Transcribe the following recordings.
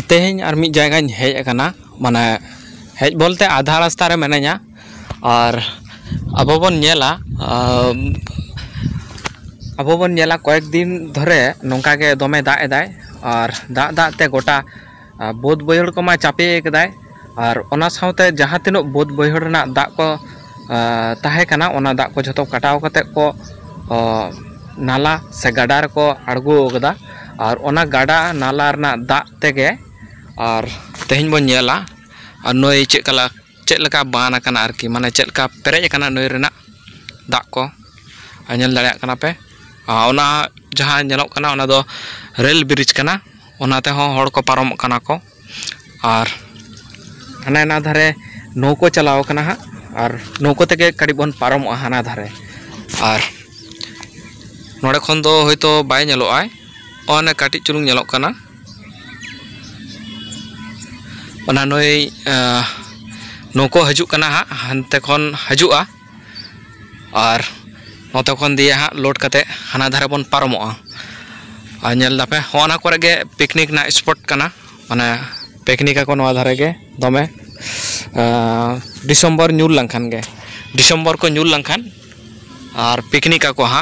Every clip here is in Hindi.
तेहें और मिद जायगा हेज अकना माने हेज बोलते आधा रास्ता रे मेनाया और अबो बन नेला कयेक दिन धरे नोंका के दमे दाग एदाय और दाग ते गोटा बोध बयहड़ को मा चापे एकदाय और ओना साउते जहां तिनो बोध बयहड़ ना दाग को ताहे कना ओना दाग को जतो कटाव कते को नाला से गाडा को आड़गो कदा और ओना गाडा नाला रना दाग तेगे और तेहें बन नेला और नई चेलका बान अकना आरकी माने चेलका पेरेज अकना नई रना दाग को नेल दाड़ेया कना पे ओना जहां नेलोग कना ओना दो रेल ब्रिज कना ओनाते हो हड़ को पारम कना को और हाना ना धारे नौको चलाव कना हा और नौको तेगे कड़ी बन पारम हाना धारे और नोडे खन दो होयतो बाय नेलो आय ओने काटी चुलुंग नेलोग कना ओना नई नौको हजू कना हा हानते खन हजुआ और नोते खन दिया हा लोड कते हाना धारे बन पारमोआ और नेल दापे होना करे गे पिकनिक ना स्पॉट कना माने पिकनिक को नवा धारे गे दमे डिसेम्बर ᱧᱩᱨ लंखान गे डिसेम्बर को ᱧᱩᱨ लंखान और पिकनिक को हा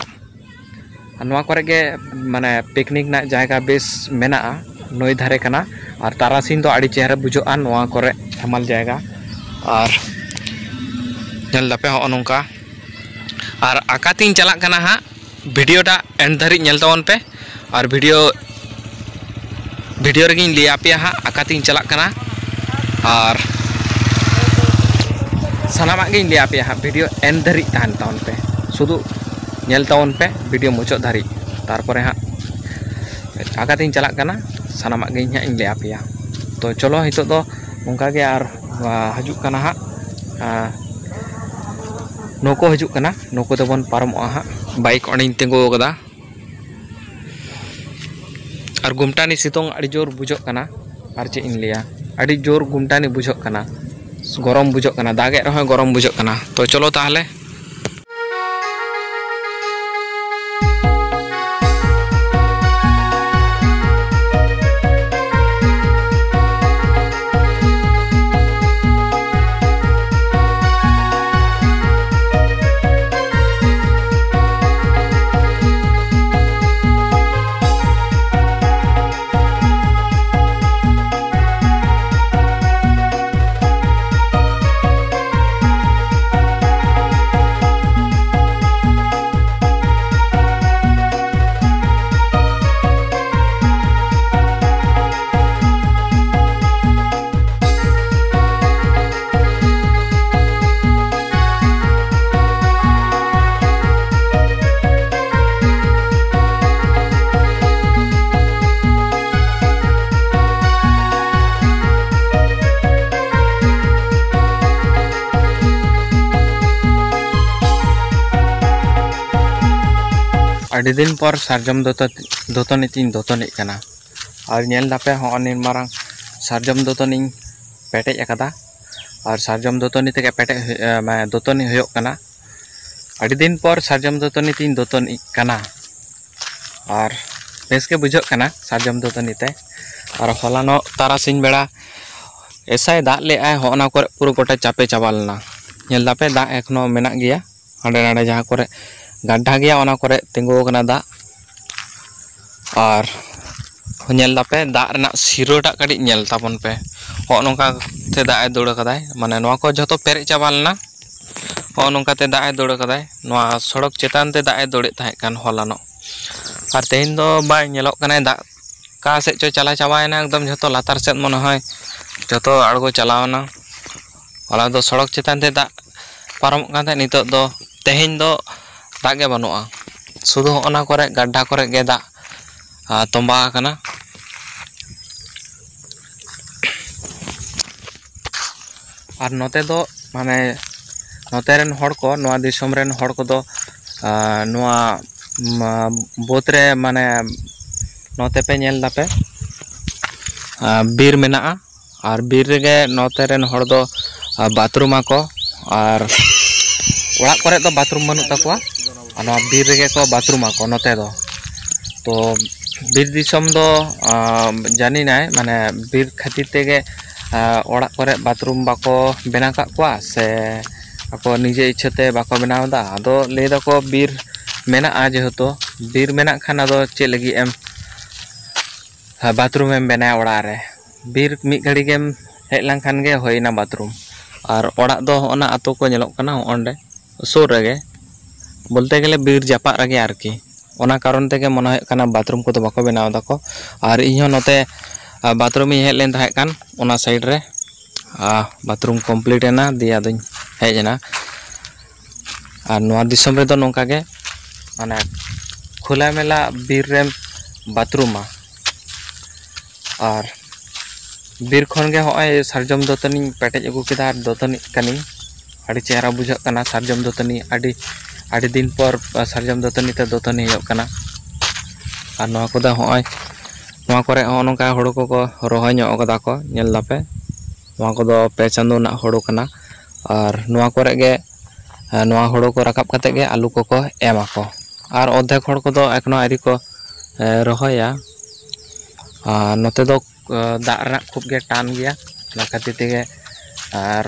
नवा करे गे माने पिकनिक ना जायगा बेस मेना नई धारे कना और तारासिन दो आड़ी चेहरा बुझोआ नवा करे हेमाल जायगा और नेल दापे हो नोंका और आकातिन चला कना हा वीडियोटा एंड धरी नेल तवन पे और वीडियो रेगिन लिया पे हा आकातिन चला कना और सानामा गिन लिया पे हा वीडियो एंड धरी तान तवन पे शुधु नेल तवन पे वीडियो मुचो धरी तारपरे हा आकातिन चला कना सानामा गिन हा इन लिया पे तो चलो हितो दो उनका के और हजु कना हा नौको हजु कना नौको तो बन पारमोआ हा बाइक ओनिन तिंगो कदा और गुमटानी सितोंग अड़ी जोर बुझो कना और चे इन लिया अड़ी जोर गुमटानी बुझो कना गरम बुझो कना दागे रहो गरम बुझो कना तो चलो ताहले अड़ी दिन पर सारजम दोतनी तीन दोतनी कना और नेल दापे हो निन मारंग सारजम दोतनी पेटेज अकदा और सारजम दोतनी तेगे पेटे दोतनी होयो कना अड़ी दिन पर सारजम दोतनी तीन दोतनी कना और बेस के बुझो कना सारजम दोतनी ते और हलानो तारासिन बेड़ा ऐसा दाग ले आए होना करे पूरा गोटा चापे चाबालना नेल दापे दाग एखनो मेना गया हांडे नाडे जहां करे गड्ढा गया ओना करे तिंगो कना दा और नेल दापे दा रना सिरोटा कड़ी नेल ताबन पे हो नोंका ते दा दौड़ कदाय माने नोआ को जतो पेरे चाबालना हो नोंका ते दा दौड़ कदाय नोआ सड़क चेतान ते दा दौड़े ताहे कान हलानो और तेहिन दो बाय नेलोक कना दा का से चो चला चाबायना एकदम जतो लातार सेत मन होय जतो आड़गो चलावना हला दो सड़क चेतान ते दा पारम काते नितो दो तेहिन दो दागे बनुआ शुधु ओना करे गड्ढा करे गे दा तोंबा कना और नोते दो माने नोते रेन हड़ को नोआ दिसोम रेन हड़ को दो नोआ बोत रे माने नोते पे नेल दापे बीर मेना और बीर रेगे नोते रेन हड़ दो बाथरूम को और ओड़ा करे तो बाथरूम बनू तकवा बीर रेगे को बाथरूम को नोते दो तो bir disom do jani nai mane bir khatir tege orak kore bathroom bako bena kak kwa se ako nije ichhate bako benaw da ado lay dako bir mena a jehetu bir mena khan ado che lagi em bathroom em bena orak re bir mi ghadi gem hej lankhan ge hoina bathroom ar orak do ona ato ko nyelok kana onde sur rege bolte gele bir japak rage arki ona karon tege mone hoy kana bathroom ko do bako benaw dako ar inho note bathroom ᱤᱧ ᱦᱮᱡ ᱞᱮᱱ ᱛᱟᱦᱮᱸ ᱠᱟᱱ ᱚᱱᱟ ᱥᱟᱭᱤᱰ ᱨᱮ bathroom complete ena dia aduñ hej ena ar noa disom redo nongka ge mane khula mela bir rem bathroom ar bir khon ge hoy sarjom dotani petej agu keda ar dotani kani adi chehra bujhak kana sarjom dotani adi din por sarjom dotani te dotani huyok kana ar noa koda hoy noa kore nongka horo ko rohoy nyok kada ko nyel dape noa kodo pe chando na horo kana ar noa kore ge noa horo ko rakap kate ge alu ko ema ko ar odhek hor kodo ekno ari ko rohoya note do da rak khub ge tan gya na khatir tege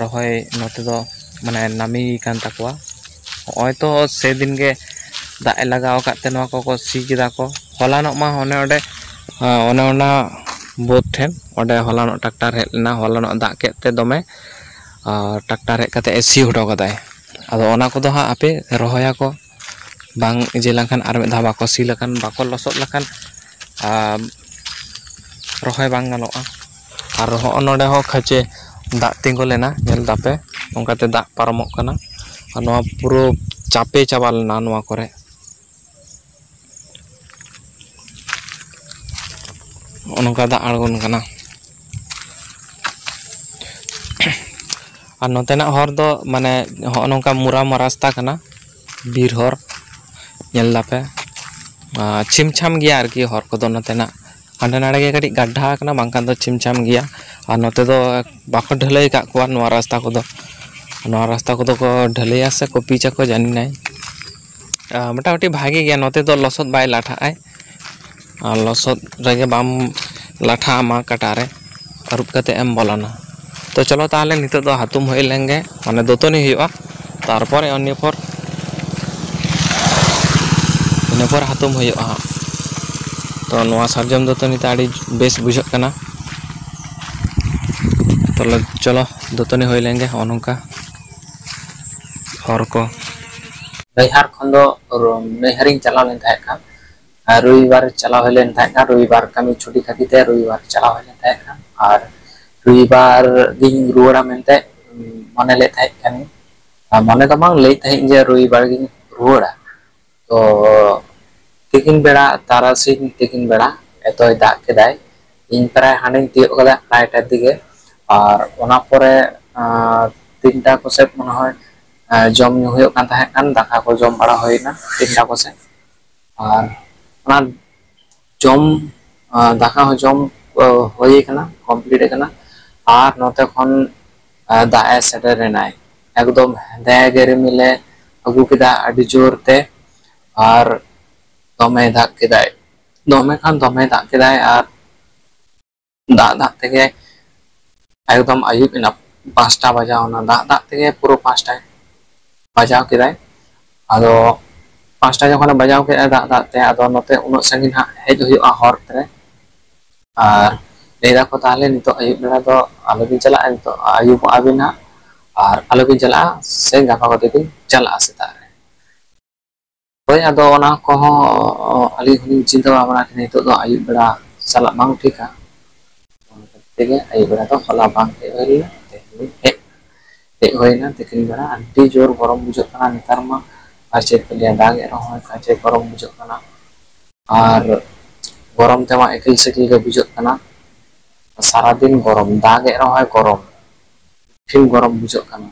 rohoy note do mane nami kan takwa hoy to sedin ge da lagaw kate noa ko si kida ko holanok ma one ode ona boat ten ode holanok tractor hej lena holanok da kete dome tractor hej kate si hodo kadai ado ona kodo ha ape rohoya ko bang je langkan ar med dha bako si lakan bako losot lakan rohoy bang ganoa ar ho node ho khache da tingo lena nyel dape ongkate da paromok kana ar noa puro chape chabal na noa kore onongka da argon kana ar notenak hor do mane ho nongka murama rasta kana bir hor nyel dape chimcham gya arki hor kodo notenak ande nade ge kadi gadha kana bangkan do chimcham gya ar note do bako dhalai kak kwa noa rasta kodo ko dhalai ase ko picha ko jani nai motamoti bhage gya note do losot bai latha ai losot rege bam latha ama katare arup kate em bolana तो चलो ताहले नितो दो हाथुम होय लेंगे माने दोतनी हुआ तारपर अन्य पर हाथुम हुआ तो नवा सार्जम दोतनी ताड़ी बेस बुझक कना तो चलो दोतनी होय लेंगे अनका हर को नैहार खन दो नैहारिंग चला लेन थाय का रविवार चला होय लेन थाय का रविवार कमी छुट्टी खातिर ते रविवार चला होय लेन थाय का और रविवार गिन रुवाड़ा मेंते मने ले थाय कानी मने तो बांग ले थाय जे रविवार गिन रुवाड़ा तो तिकिन बेड़ा तारासिन तिकिन बेड़ा एतोय दाग केदाय इन प्राय हानिन तियो कदा नाइट दिगे और ओना परे 3टा को सेट मन होय जम नु होय कान थाय कान दाका को जम बड़ा होयना 3टा को से और ओना जम दाका हो जम होय kana कंप्लीट kana আর নতে খন দায়ে সেটারে নাই একদম দেয়াগেরে মিলে আগু কিদা আডি জোরতে আর দমে দাগ কিদায় দমে খান দমে দাগ কিদায় আর দাগ দাগ থেকে একদম আয়ুব ইনা 5টা বাজাও না দাগ দাগ থেকে পুরো 5টায় বাজাও কিদায় আদো 5টা যখন বাজাও কে দাগ দাগ তে আদো নতে উনো সাঙ্গিন হা হেজ হুইউआ হরতে আর लेदा को ताले नितो आयुब बेड़ा दो आलोबिन चला नितो आयुब आबिना और आलोबिन चला से गापा को दिन चला सेता रे होय आदो ओना को हो अली हुनी चिंता भावना के नितो दो आयुब बेड़ा चला बांग ठीका तेगे आयुब बेड़ा तो होला बांग ते होइल ते होइना तेकिन बेड़ा अड्डी जोर गरम बुझो kana नेतार मा आचे पेलिया दाग ए रहो काचे गरम बुझो kana और गरम तेमा एकिल सेकिल के बुझो kana सारा दिन गरम दाग ए रहो गरम फिर गरम बुझो kana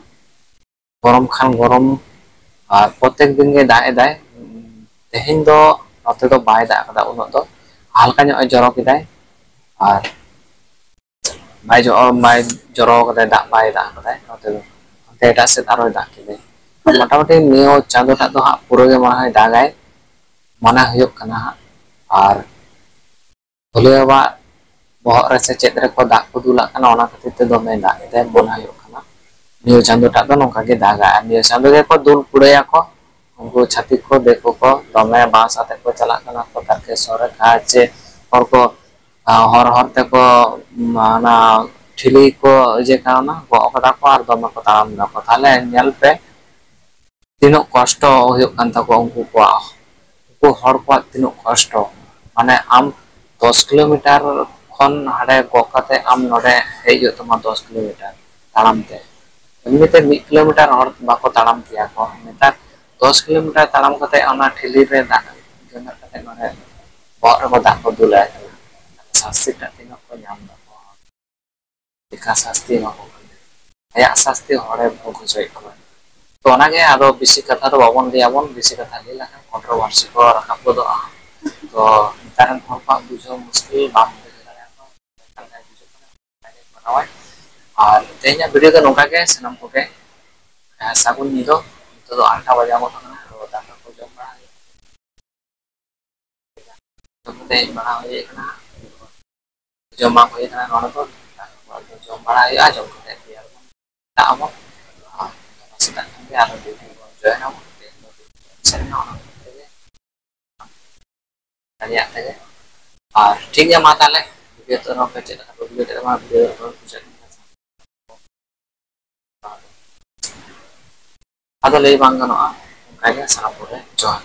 गरम खान गरम और प्रत्येक दिन के दाए दाए तेहिन दो नते दो बाय दा कदा उनो दो हल्का ᱧᱚᱜ जरो किदाय और बाय जरो कदा दा बाय दा कदा नते दो तेटा से आरो दा किदाय मोटामुटी नियो चांदो टा दो हा पुरो गे माने दागाय माना हुयो kana और ᱵᱷᱳᱞᱮ ᱵᱟᱵᱟ ᱵᱚᱦᱚᱜ ᱨᱮ ᱥᱮ ᱪᱮᱫ ᱨᱮᱠᱚ ᱫᱟᱜ ᱠᱚ ᱫᱩᱞᱟᱜ ᱠᱟᱱᱟ, ᱚᱱᱟ ᱠᱷᱟᱹᱛᱤᱨ te ᱫᱚᱢᱮ ᱫᱟᱜ ᱮᱫᱟᱭ ᱢᱚᱱᱮ ᱦᱩᱭᱩᱜ ᱠᱟᱱᱟ ᱱᱤᱭᱟᱹ ᱪᱟᱸᱫᱳ ᱴᱟᱜ ᱫᱚ ᱱᱚᱝᱠᱟ ᱜᱮ ᱫᱟᱜᱟ, ᱟᱨ ᱱᱤᱭᱟᱹ ᱪᱟᱸᱫᱳ ᱜᱮᱠᱚ ᱫᱩᱞ ᱠᱩᱲᱟᱹᱭᱟᱠᱚ ᱩᱱᱠᱩ ᱪᱷᱟᱹᱛᱤᱠ ᱠᱚ ᱫᱤᱠᱩ ᱠᱚ ᱫᱚᱢᱮ ᱵᱟᱸᱥ ᱟᱛᱮᱜ ᱠᱚ ᱪᱟᱞᱟᱜ ᱠᱟᱱᱟ ᱠᱚ ᱛᱟᱨᱠᱮᱥᱥᱚᱨ ᱨᱮ ᱡᱮ ᱦᱚᱲ ᱠᱚ ᱦᱚᱨ ᱦᱚᱨ ᱛᱮᱠᱚ ᱚᱱᱟ ᱴᱷᱤᱞᱤ ko ᱤᱭᱟᱹ ᱠᱟᱣᱱᱟ ᱜᱚᱜ ᱠᱟᱫᱟ ᱠᱚ ᱟᱨ ᱫᱚᱢᱮ ᱠᱚ ᱛᱟᱲᱟᱢ ᱫᱟᱠᱚ, ᱛᱟᱦᱞᱮ ᱧᱮᱞ ᱯᱮ ᱛᱤᱱᱟᱹᱜ ᱠᱚᱥᱴᱚ ᱦᱩᱭᱩᱜ ᱠᱟᱱ ᱛᱟᱠᱚᱣᱟ ᱩᱱᱠᱩ ᱠᱚᱣᱟᱜ, ᱩᱱᱠᱩ ᱦᱚᱲ ᱠᱚᱣᱟᱜ ᱛᱤᱱᱟᱹᱜ ᱠᱚᱥᱴᱚ, ᱢᱟᱱᱮ ᱟᱢ 10 kilometer ᱠᱷᱚᱱ ᱦᱟᱸᱰᱮ ᱜᱚᱜ ᱠᱟᱛᱮ ᱟᱢ ᱱᱚᱰᱮ ᱦᱮᱡ ᱦᱩᱭᱩᱜ ᱛᱟᱢᱟ 10 kilometer ᱛᱟᱲᱟᱢ ᱛᱮ, ᱮᱢᱱᱤᱛᱮ 1 kilometer ᱦᱚᱲ ᱵᱟᱠᱚ ᱛᱟᱲᱟᱢ ᱠᱮᱭᱟ ᱠᱚ, ᱱᱮᱛᱟᱨ 10 kilometer ᱛᱟᱲᱟᱢ ᱠᱟᱛᱮ ᱚᱱᱟ ᱴᱷᱤᱞᱤ ᱨᱮ ᱫᱟᱜ ᱜᱮᱢᱮᱨ ᱠᱟᱛᱮ ᱱᱚᱰᱮ ᱵᱚᱦᱚᱜ ᱨᱮᱠᱚ ᱫᱟᱜ ᱠᱚ ᱫᱩᱞᱟᱭ ᱠᱟᱱᱟ, ᱥᱟᱥᱛᱤ ᱴᱟᱜ ᱛᱤᱱᱟᱹᱜ ᱠᱚ ᱧᱟᱢ ᱫᱟ, ᱪᱮᱫᱠᱟ ᱥᱟᱥᱛᱤ ᱮᱢᱟ ᱠᱚ ᱠᱟᱱᱟ, ᱟᱭᱟᱜ ᱥᱟᱥᱛᱤ ᱦᱚᱲᱮ ᱵᱷᱳᱜ ᱦᱚᱪᱚᱭᱮᱫ ᱠᱚᱣᱟ᱾ ᱛᱚ ᱚᱱᱟᱜᱮ ᱟᱫᱚ ᱵᱮᱥᱤ ᱠᱟᱛᱷᱟ ᱫᱚ ᱵᱟᱵᱚᱱ ᱞᱟᱹᱭᱟᱵᱚᱱ, ᱵᱮᱥᱤ ᱠᱟᱛᱷᱟ ᱞᱟᱹᱭ ᱞᱮᱠᱷᱟᱱ ᱠᱚᱱᱴᱨᱳᱵᱷᱟᱨᱥᱤ ᱠᱚ ᱨᱟᱠᱟᱵ ᱜᱚᱫᱚᱜᱼᱟ, ᱛᱚ ᱱᱮᱛᱟᱨ ᱨᱮᱱ ᱦᱚᱲ ᱠᱚᱣᱟᱜ ᱵᱩᱡᱷᱟᱹᱣ ᱢᱩᱥᱠᱤᱞ ᱵᱟᱝ ᱵᱩᱡᱷᱟᱹᱣ ᱫᱟᱲᱮᱭᱟᱜᱼᱟ ᱟᱨ ᱛᱮᱦᱮᱧᱟᱜ ᱵᱷᱤᱰᱤᱭᱳ ᱫᱚ ᱱᱚᱝᱠᱟ ᱜᱮ ᱥᱟᱱᱟᱢ ᱠᱚᱜᱮ ᱥᱟᱹᱜᱩᱱ ᱧᱤᱫᱟᱹ, ᱱᱤᱛᱚᱜ ᱫᱚ 8ᱴᱟ ᱵᱟᱡᱟᱣ ᱜᱚᱫ ᱠᱟᱱᱟ, ᱫᱟᱠᱟ ᱠᱚ ᱡᱚᱢ ᱵᱟᱲᱟ ᱡᱚᱢ ᱠᱟᱛᱮ ᱦᱮᱡ ᱵᱟᱲᱟ ᱦᱩᱭ ᱠᱟᱱᱟ, ᱡᱚᱢ ᱵᱟᱝ ᱦᱩᱭ ᱠᱟᱱᱟ ᱱᱚᱰᱮ ᱫᱚ ᱡᱚᱢ ᱵᱟᱲᱟ ᱦᱩᱭᱩᱜᱼᱟ, ᱡᱚᱢ ᱠᱟᱛᱮ ᱫᱟᱜ ᱟᱵᱚᱱ ᱥᱮᱛᱟᱜ ᱠᱷᱟᱱ ᱜᱮ ᱟᱨᱚ ᱰᱤᱭᱩᱴᱤ ᱵᱚᱱ ᱡᱚᱭᱮᱱ ᱟᱵᱚᱱ, ᱫᱟᱲᱮᱭᱟᱜ ᱛᱮᱜᱮ ᱟᱨ ᱴᱷᱤᱠ ᱜᱮᱭᱟ ᱢᱟ ᱛᱟᱦᱞᱮ ᱪᱮᱫ ᱟᱫᱚ ᱞᱟᱹᱭ ᱵᱟᱝ ᱜᱟᱱᱚᱜᱼᱟ, ᱚᱱᱠᱟᱜᱮ ᱥᱟᱱᱟᱢ ᱠᱚᱜᱮ ᱡᱚᱦᱟᱨ᱾